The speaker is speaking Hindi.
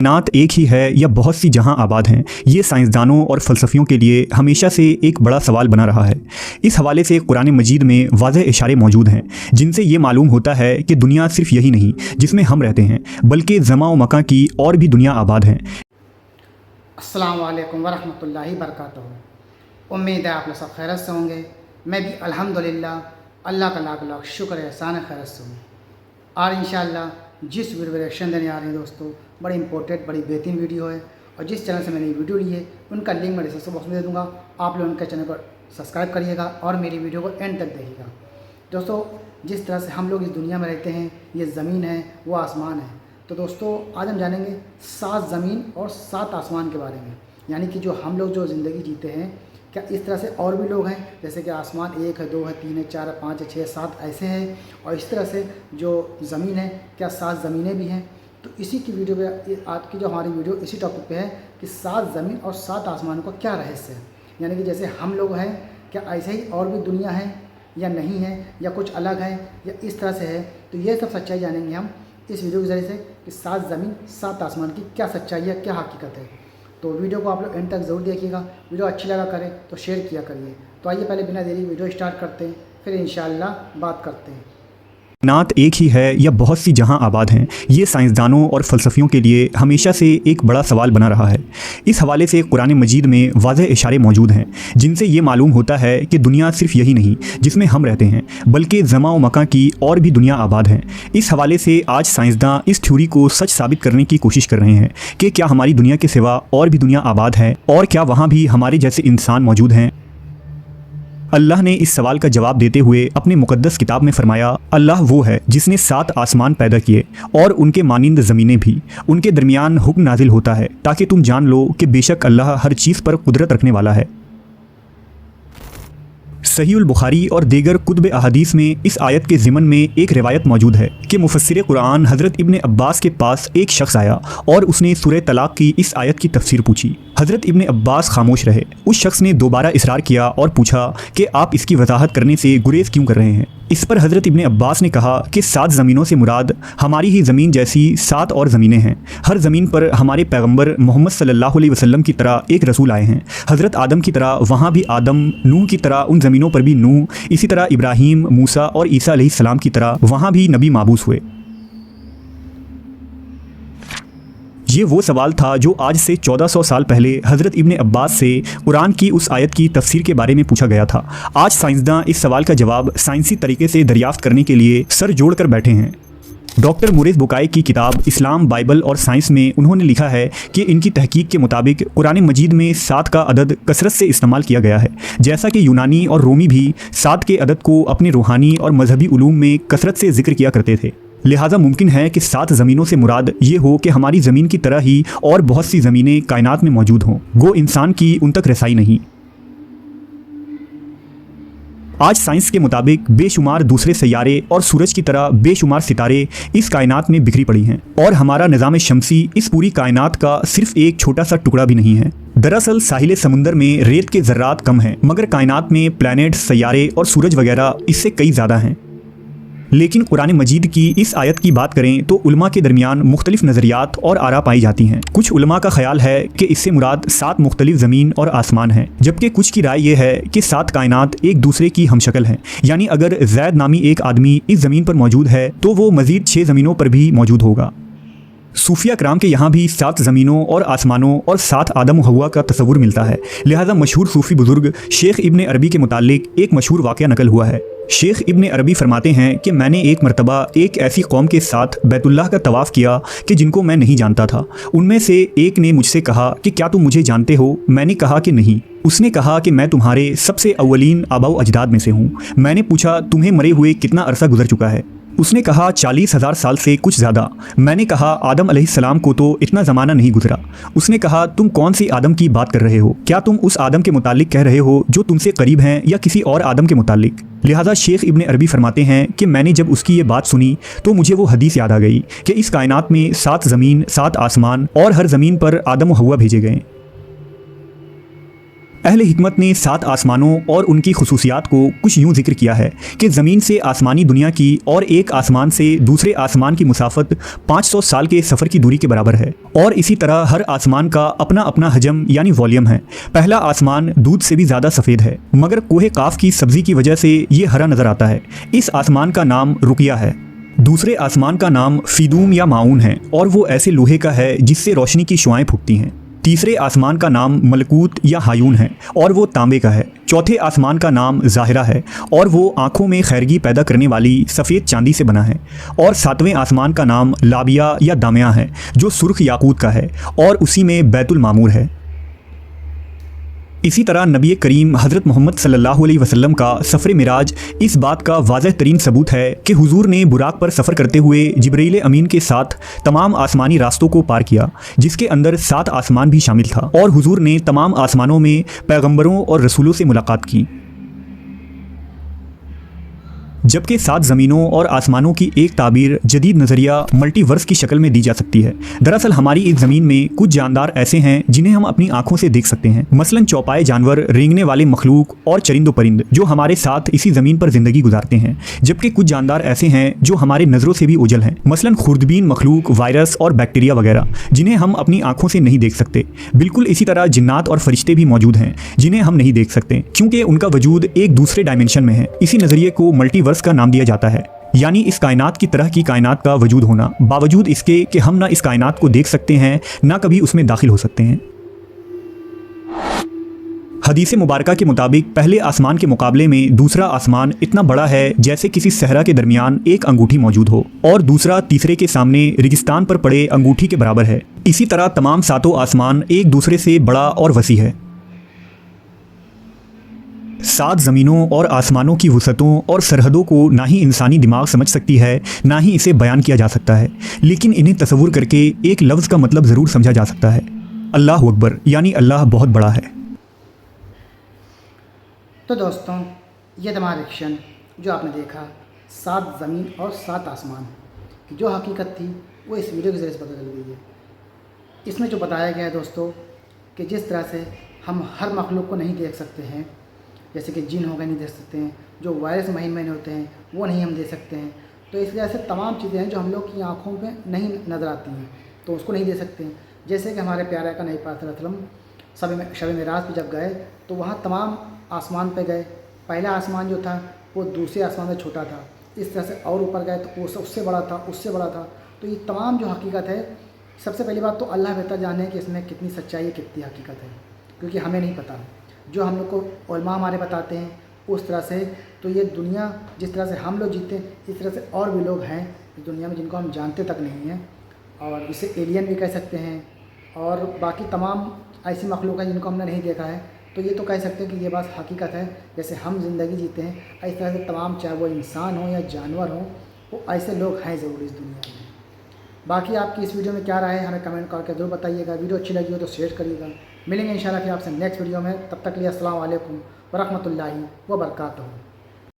नात एक ही है या बहुत सी जहां आबाद हैं, ये साइंसदानों और फ़लसफ़ियों के लिए हमेशा से एक बड़ा सवाल बना रहा है। इस हवाले से कुरान मजीद में वाज़ेह इशारे मौजूद हैं जिनसे ये मालूम होता है कि दुनिया सिर्फ यही नहीं जिसमें हम रहते हैं, बल्कि ज़मा व मकां की और भी दुनिया आबाद हैं। अस्सलामु अलैकुम वरहमतुल्लाहि बरकातुहू। उम्मीद है आप लोग सब खैरियत से होंगे। मैं भी अल्हम्दुलिल्लाह अल्लाह का लाख लाख शुक्र है, एहसान खैरियत से हूँ। और इंशाअल्लाह जिस वीडियो पर रिएक्शन देने आ रहे हैं दोस्तों, बड़ी इंपॉर्टेंट बड़ी बेहतरीन वीडियो है। और जिस चैनल से मैंने ये वीडियो ली है उनका लिंक मैं डिस्क्रिप्शन बॉक्स में दे दूँगा। आप लोग उनके चैनल पर सब्सक्राइब करिएगा और मेरी वीडियो को एंड तक देखिएगा। दोस्तों, जिस तरह से हम लोग इस दुनिया में रहते हैं, ये ज़मीन है वो आसमान है। तो दोस्तों, आज हम जानेंगे 7 ज़मीन और 7 आसमान के बारे में। यानी कि जो हम लोग जो ज़िंदगी जीते हैं, क्या इस तरह से और भी लोग हैं, जैसे कि आसमान 1 है, 2 है, 3 है, 4 है, 5 है, 6 है, 7 ऐसे हैं। और इस तरह से जो ज़मीन है, क्या 7 ज़मीनें भी हैं। तो इसी की वीडियो पे आज की जो हमारी वीडियो इसी टॉपिक पे है कि 7 ज़मीन और 7 आसमानों का क्या रहस्य है। यानी कि जैसे हम लोग हैं, क्या ऐसे ही और भी दुनिया है या नहीं है, या कुछ अलग है, या इस तरह से है। तो ये सब सच्चाई जानेंगे हम इस वीडियो के ज़रिए से कि 7 ज़मीन 7 आसमान की क्या सच्चाई है, क्या हकीकत है। तो वीडियो को आप लोग एंड तक ज़रूर देखिएगा। वीडियो अच्छी लगा करें तो शेयर किया करिए। तो आइए पहले बिना देरी वीडियो स्टार्ट करते हैं, फिर इंशाअल्लाह बात करते हैं। नात एक ही है या बहुत सी जहां आबाद हैं, ये साइंसदानों और फ़लसफ़ियों के लिए हमेशा से एक बड़ा सवाल बना रहा है। इस हवाले से कुरान मजीद में वाज़ेह इशारे मौजूद हैं जिनसे ये मालूम होता है कि दुनिया सिर्फ यही नहीं जिसमें हम रहते हैं, बल्कि ज़मा व मकां की और भी दुनिया आबाद हैं। इस हवाले से आज साइंसदान इस थ्योरी को सच साबित करने की कोशिश कर रहे हैं कि क्या हमारी दुनिया के सिवा और भी दुनिया आबाद है, और क्या वहाँ भी हमारे जैसे इंसान मौजूद हैं। अल्लाह ने इस सवाल का जवाब देते हुए अपने मुकद्दस किताब में फरमाया, अल्लाह वो है जिसने 7 आसमान पैदा किए और उनके मानिंद ज़मीनें भी। उनके दरमियान हुक्म नाजिल होता है ताकि तुम जान लो कि बेशक अल्लाह हर चीज़ पर कुदरत रखने वाला है। सहीहुल बुखारी और दीगर कुतुब अहादीस में इस आयत के ज़िमन में एक रिवायत मौजूद है कि मुफस्सिर कुरान हज़रत इब्ने अब्बास के पास एक शख्स आया और उसने सूरह तलाक़ की इस आयत की तफसीर पूछी। हज़रत इब्ने अब्बास खामोश रहे। उस शख्स ने दोबारा इसरार किया और पूछा कि आप इसकी वजाहत करने से गुरेज़ क्यों कर रहे हैं। इस पर हज़रत इब्ने अब्बास ने कहा कि 7 ज़मीनों से मुराद हमारी ही ज़मीन जैसी 7 और ज़मीनें हैं। हर ज़मीन पर हमारे पैगंबर मोहम्मद सल्लल्लाहु अलैहि वसल्लम की तरह एक रसूल आए हैं। हज़रत आदम की तरह वहाँ भी आदम, नूह की तरह उन ज़मीनों पर भी नूह, इसी तरह इब्राहीम, मूसा और ईसा अलैहिस्सलाम की तरह वहाँ भी नबी माबूस हुए। ये वो सवाल था जो आज से 1400 साल पहले हज़रत इब्ने अब्बास से कुरान की उस आयत की तफसीर के बारे में पूछा गया था। आज साइंसदान इस सवाल का जवाब साइंसी तरीके से दरियाफ्त करने के लिए सर जोड़ कर बैठे हैं। डॉक्टर मोरिस बुकाई की किताब इस्लाम, बाइबल और साइंस में उन्होंने लिखा है कि इनकी तहकीक के मुताबिक कुरान मजीद में 7 का अदद कसरत से इस्तेमाल किया गया है, जैसा कि यूनानी और रोमी भी 7 के अदद को अपने रूहानी और मजहबी उलूम में कसरत से जिक्र किया करते थे। लिहाजा मुमकिन है कि 7 ज़मीनों से मुराद ये हो कि हमारी ज़मीन की तरह ही और बहुत सी ज़मीनें कायनात में मौजूद हों, गो इंसान की उन तक रसाई नहीं। आज साइंस के मुताबिक बेशुमार दूसरे सैयारे और सूरज की तरह बेशुमार सितारे इस कायनात में बिखरी पड़ी हैं, और हमारा निज़ाम शमसी इस पूरी कायनात का सिर्फ एक छोटा सा टुकड़ा भी नहीं है। दरअसल साहिल समुंदर में रेत के ज़र्रात कम हैं, मगर कायनात में प्लैनेट, सैयारे और सूरज वगैरह इससे कई ज़्यादा हैं। लेकिन कुरान मजीद की इस आयत की बात करें तो उलमा के दरमियान मुख्तलिफ नज़रियात और आरा पाई जाती हैं। कुछ उलमा का ख्याल है कि इससे मुराद 7 मुख्तलिफ ज़मीन और आसमान हैं, जबकि कुछ की राय यह है कि 7 कायनात एक दूसरे की हमशक्ल हैं। यानी अगर जैद नामी एक आदमी इस ज़मीन पर मौजूद है तो वो मज़ीद 6 ज़मीनों पर भी मौजूद होगा। सूफिया कराम के यहाँ भी 7 ज़मीनों और आसमानों और 7 आदम हवा का तस्वुर मिलता है। लिहाजा मशहूर सूफ़ी बुज़ुर्ग शेख इब्ने अरबी के मुतालिक एक मशहूर वाक़या नकल हुआ है। शेख इब्ने अरबी फरमाते हैं कि मैंने एक मरतबा एक ऐसी कौम के साथ बैतुल्लाह का तवाफ़ किया कि जिनको मैं नहीं जानता था। उनमें से एक ने मुझसे कहा कि क्या तुम मुझे जानते हो? मैंने कहा कि नहीं। उसने कहा कि मैं तुम्हारे सबसे अव्वलीन आबाओ अजदाद में से हूँ। मैंने पूछा, तुम्हें मरे हुए कितना अरसा गुजर चुका है? उसने कहा 40,000 साल से कुछ ज़्यादा। मैंने कहा आदम अलैहिस्सलाम को तो इतना ज़माना नहीं गुजरा। उसने कहा तुम कौन सी आदम की बात कर रहे हो? क्या तुम उस आदम के मुतालिक कह रहे हो जो तुमसे करीब हैं, या किसी और आदम के मुतालिक? लिहाजा शेख इब्ने अरबी फरमाते हैं कि मैंने जब उसकी ये बात सुनी तो मुझे वो हदीस याद आ गई कि इस कायनात में 7 ज़मीन, 7 आसमान और हर ज़मीन पर आदम व हव्वा भेजे गए। अहले हिकमत ने 7 आसमानों और उनकी खुसूसियात को कुछ यूँ जिक्र किया है कि ज़मीन से आसमानी दुनिया की और एक आसमान से दूसरे आसमान की मुसाफत 500 साल के सफ़र की दूरी के बराबर है। और इसी तरह हर आसमान का अपना अपना हजम यानी वॉल्यूम है। पहला आसमान दूध से भी ज़्यादा सफ़ेद है, मगर कोहे काफ की सब्ज़ी की वजह से ये हरा नज़र आता है। इस आसमान का नाम रुकिया है। दूसरे आसमान का नाम फीदूम या माऊन है और वो ऐसे लोहे का है जिससे रोशनी की शुआएं फूटती हैं। तीसरे आसमान का नाम मलकूत या हायून है और वो तांबे का है। चौथे आसमान का नाम ज़ाहिरा है और वो आँखों में खैरगी पैदा करने वाली सफ़ेद चांदी से बना है। और सातवें आसमान का नाम लाबिया या दामिया है जो सुर्ख याकूत का है और उसी में बैतुल मामूर है। इसी तरह नबी करीम हज़रत मोहम्मद सल्लल्लाहु अलैहि वसल्लम का सफ़र मिराज इस बात का वाज़ह तरीन सबूत है कि हुजूर ने बुराक पर सफ़र करते हुए जिब्रील अमीन के साथ तमाम आसमानी रास्तों को पार किया, जिसके अंदर 7 आसमान भी शामिल था। और हुजूर ने तमाम आसमानों में पैगंबरों और रसूलों से मुलाकात की, जबकि 7 ज़मीनों और आसमानों की एक ताबीर जदीद नज़रिया मल्टीवर्स की शक्ल में दी जा सकती है। दरअसल हमारी इस ज़मीन में कुछ जानदार ऐसे हैं जिन्हें हम अपनी आंखों से देख सकते हैं, मसलन चौपाए जानवर, रेंगने वाले मखलूक और चरिंदो परिंद जो हमारे साथ इसी ज़मीन पर ज़िंदगी गुजारते हैं। जबकि कुछ जानदार ऐसे हैं जो हमारे नज़रों से भी ओझल हैं, मसलन खुर्दबीन मखलूक, वायरस और बैक्टीरिया वगैरह जिन्हें हम अपनी आंखों से नहीं देख सकते। बिल्कुल इसी तरह जिन्नात और फरिश्ते भी मौजूद हैं जिन्हें हम नहीं देख सकते क्योंकि उनका वजूद एक दूसरे डायमेंशन में है। इसी नज़रिए को मल्टीवर्स का नाम दिया जाता है, यानी इस कायनात की तरह की कायनात का वजूद होना, बावजूद इसके कि हम ना इस कायनात को देख सकते हैं ना कभी उसमें दाखिल हो सकते हैं। हदीस मुबारका के मुताबिक पहले आसमान के मुकाबले में दूसरा आसमान इतना बड़ा है जैसे किसी सहरा के दरमियान एक अंगूठी मौजूद हो और दूसरा तीसरे के सामने रेगिस्तान पर पड़े अंगूठी के बराबर है। इसी तरह तमाम 7 आसमान एक दूसरे से बड़ा और वसी है। 7 ज़मीनों और आसमानों की वसअतों और सरहदों को ना ही इंसानी दिमाग समझ सकती है, ना ही इसे बयान किया जा सकता है, लेकिन इन्हें तसव्वुर करके एक लफ्ज़ का मतलब ज़रूर समझा जा सकता है। अल्लाह अकबर, यानी अल्लाह बहुत बड़ा है। तो दोस्तों, ये हमारा रिएक्शन जो आपने देखा 7 ज़मीन और 7 आसमान की जो हकीकत थी वो इस वीडियो के ज़रिए से पता चल गई है। इसमें जो बताया गया है दोस्तों कि जिस तरह से हम हर मखलूक को नहीं देख सकते हैं, जैसे कि जिन हो गए नहीं देख सकते हैं, जो वायरस महीने होते हैं वो नहीं हम देख सकते हैं, तो इस वजह से तमाम चीज़ें हैं जो हम लोग की आँखों में नहीं नज़र आती हैं तो उसको नहीं दे सकते हैं। जैसे कि हमारे प्यारे का नबी पाक सल्लल्लाहु अलैहि वसल्लम शब मेराज पे जब गए तो वहाँ तमाम आसमान पे गए। पहला आसमान जो था वो दूसरे आसमान से छोटा था, इस तरह से और ऊपर गए तो वो उससे बड़ा था, उससे बड़ा था। तो ये तमाम जो हकीकत है, सबसे पहली बात तो अल्लाह बेहतर जाने कि इसमें कितनी सच्चाई है, कितनी हकीकत है, क्योंकि हमें नहीं पता। जो हम लोग को उलमा हमारे बताते हैं उस तरह से तो ये दुनिया जिस तरह से हम लोग जीते हैं इस तरह से और भी लोग हैं इस दुनिया में जिनको हम जानते तक नहीं हैं, और इसे एलियन भी कह सकते हैं, और बाकी तमाम ऐसी मखलूक हैं जिनको हमने नहीं देखा है। तो ये तो कह सकते हैं कि ये बात हकीकत है, जैसे हम ज़िंदगी जीते हैं इस तरह से तमाम, चाहे वो इंसान हो या जानवर हो, वो ऐसे लोग हैं ज़रूर इस दुनिया में। बाकी आपकी इस वीडियो में क्या राय है हमें कमेंट करके ज़रूर बताइएगा। वीडियो अच्छी लगी हो तो शेयर करिएगा। मिलेंगे इंशाल्लाह फिर आपसे नेक्स्ट वीडियो में, तब तक के लिए अस्सलाम वालेकुम व रहमतुल्लाहि व बरकातहू।